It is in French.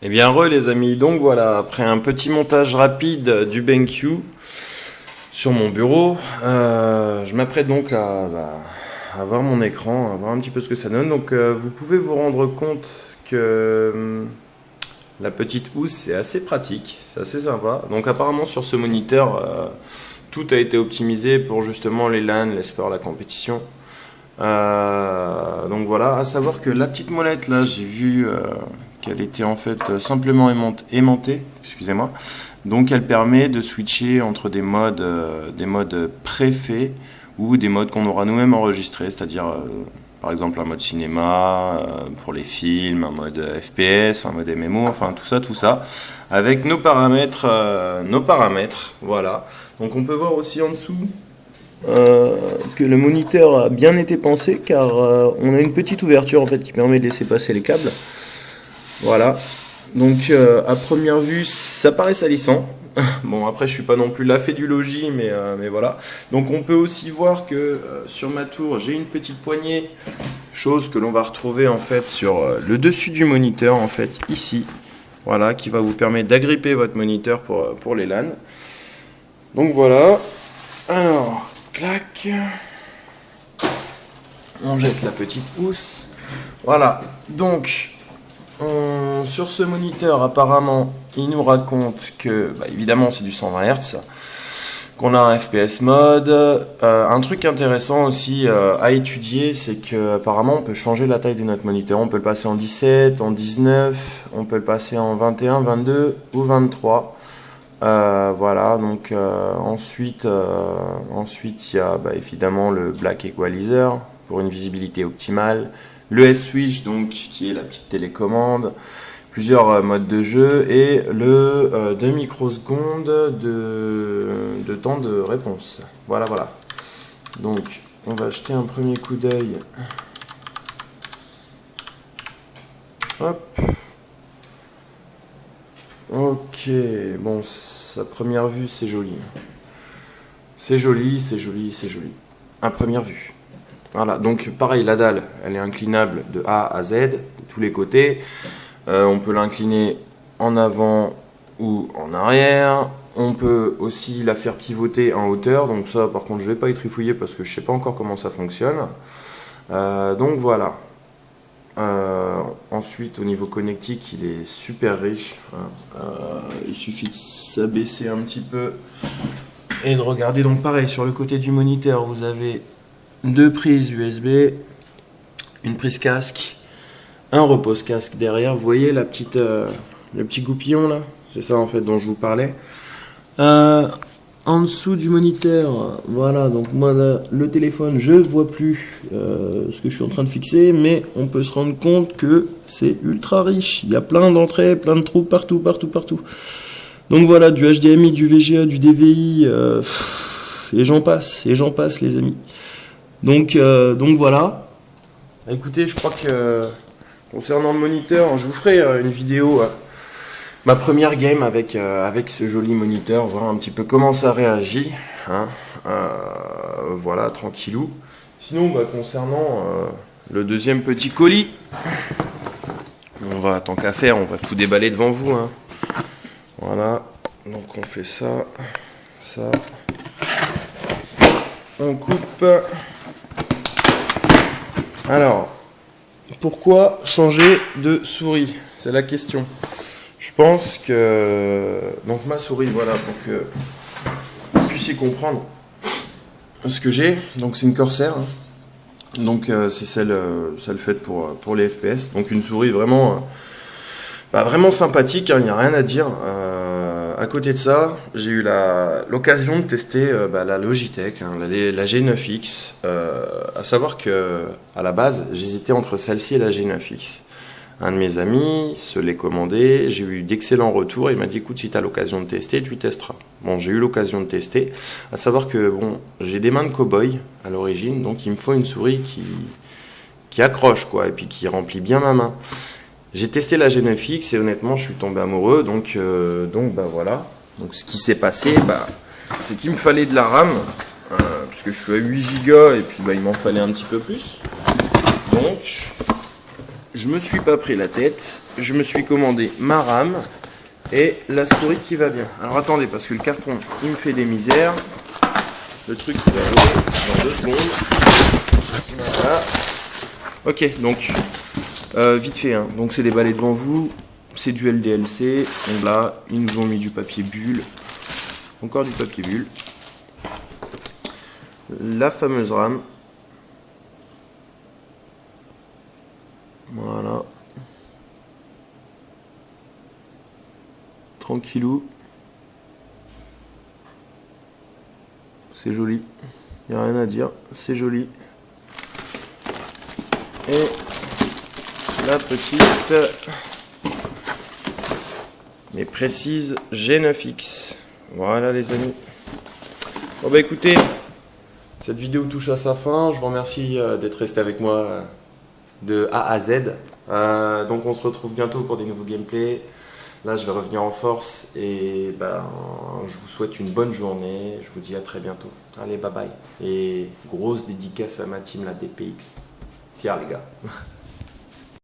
Eh bien les amis, donc voilà, après un petit montage rapide du BenQ sur mon bureau, je m'apprête donc à voir mon écran, à voir un petit peu ce que ça donne. Donc vous pouvez vous rendre compte que la petite housse c'est assez pratique, c'est assez sympa. Donc apparemment sur ce moniteur, tout a été optimisé pour justement les LAN, les sports, la compétition. Donc voilà, à savoir que la petite molette là, j'ai vu qu'elle était en fait simplement aimantée, excusez-moi. Donc elle permet de switcher entre des modes préfaits ou des modes qu'on aura nous-mêmes enregistrés, c'est-à-dire par exemple un mode cinéma pour les films, un mode FPS, un mode MMO, enfin tout ça, avec nos paramètres, voilà. Donc on peut voir aussi en dessous que le moniteur a bien été pensé car on a une petite ouverture en fait qui permet de laisser passer les câbles. Voilà. Donc à première vue ça paraît salissant. Bon après je suis pas non plus la fée du logis mais voilà. Donc on peut aussi voir que sur ma tour j'ai une petite poignée, chose que l'on va retrouver en fait sur le dessus du moniteur en fait ici. Voilà, qui va vous permettre d'agripper votre moniteur pour les LAN. Donc voilà. Alors clac, on jette la petite housse. Voilà, donc sur ce moniteur apparemment il nous raconte que évidemment c'est du 120 Hz, qu'on a un FPS mode. Un truc intéressant aussi à étudier, c'est que apparemment on peut changer la taille de notre moniteur. On peut le passer en 17, en 19, on peut le passer en 21, 22 ou 23. Voilà, donc ensuite il y a évidemment le Black Equalizer pour une visibilité optimale, le S-Switch donc qui est la petite télécommande, plusieurs modes de jeu et le 2 microsecondes de temps de réponse. Voilà. Donc on va jeter un premier coup d'œil. Hop. Ok, bon, à première vue, c'est joli. C'est joli. À première vue. Voilà, donc pareil, la dalle, elle est inclinable de A à Z, de tous les côtés. On peut l'incliner en avant ou en arrière. On peut aussi la faire pivoter en hauteur. Donc ça, par contre, je ne vais pas y trifouiller parce que je ne sais pas encore comment ça fonctionne. Donc voilà. Ensuite au niveau connectique il est super riche, il suffit de s'abaisser un petit peu et de regarder. Donc pareil, sur le côté du moniteur vous avez deux prises USB, une prise casque, un repose casque derrière. Vous voyez le petit goupillon là, c'est ça en fait dont je vous parlais. En dessous du moniteur, voilà, donc moi là, le téléphone, je ne vois plus ce que je suis en train de fixer, mais on peut se rendre compte que c'est ultra riche. Il y a plein d'entrées, plein de trous partout. Donc voilà, du HDMI, du VGA, du DVI, et j'en passe les amis. Donc voilà. Écoutez, je crois que concernant le moniteur, je vous ferai une vidéo. Ma première game avec ce joli moniteur, voir un petit peu comment ça réagit, hein. Voilà, tranquillou. Sinon, concernant le deuxième petit colis, tant qu'à faire, on va tout déballer devant vous, hein. Voilà, donc on fait ça, on coupe. Alors, pourquoi changer de souris? C'est la question. Je pense que donc ma souris, voilà, pour que vous puissiez comprendre ce que j'ai. Donc c'est une Corsair, hein. Donc c'est celle faite pour les FPS. Donc une souris vraiment vraiment sympathique, hein, il n'y a rien à dire. À côté de ça, j'ai eu l'occasion de tester la Logitech, hein, la G9X. À savoir que à la base, j'hésitais entre celle-ci et la G9X. Un de mes amis se l'est commandé, j'ai eu d'excellents retours, il m'a dit écoute, si tu as l'occasion de tester, tu testeras. Bon, j'ai eu l'occasion de tester, à savoir que j'ai des mains de cow-boy à l'origine, donc il me faut une souris qui accroche quoi, et puis qui remplit bien ma main. J'ai testé la G9X et honnêtement je suis tombé amoureux, donc voilà. Donc ce qui s'est passé, c'est qu'il me fallait de la RAM, parce que je suis à 8 Go et puis il m'en fallait un petit peu plus. Donc je me suis pas pris la tête, je me suis commandé ma RAM et la souris qui va bien. Alors attendez, parce que le carton il me fait des misères. Le truc qui va rouler dans 2 secondes. Voilà. Ok, donc vite fait, hein. Donc c'est déballé devant vous, c'est du LDLC. Donc là, ils nous ont mis du papier bulle, encore du papier bulle. La fameuse RAM. Voilà. Tranquillou. C'est joli. Il n'y a rien à dire. C'est joli. Et la petite mais précise G9X. Voilà les amis. Bon bah écoutez, cette vidéo touche à sa fin. Je vous remercie d'être resté avec moi de A à Z. Donc on se retrouve bientôt pour des nouveaux gameplays. Là je vais revenir en force et ben, je vous souhaite une bonne journée. Je vous dis à très bientôt. Allez bye bye. Et grosse dédicace à ma team la DPX. Fier les gars.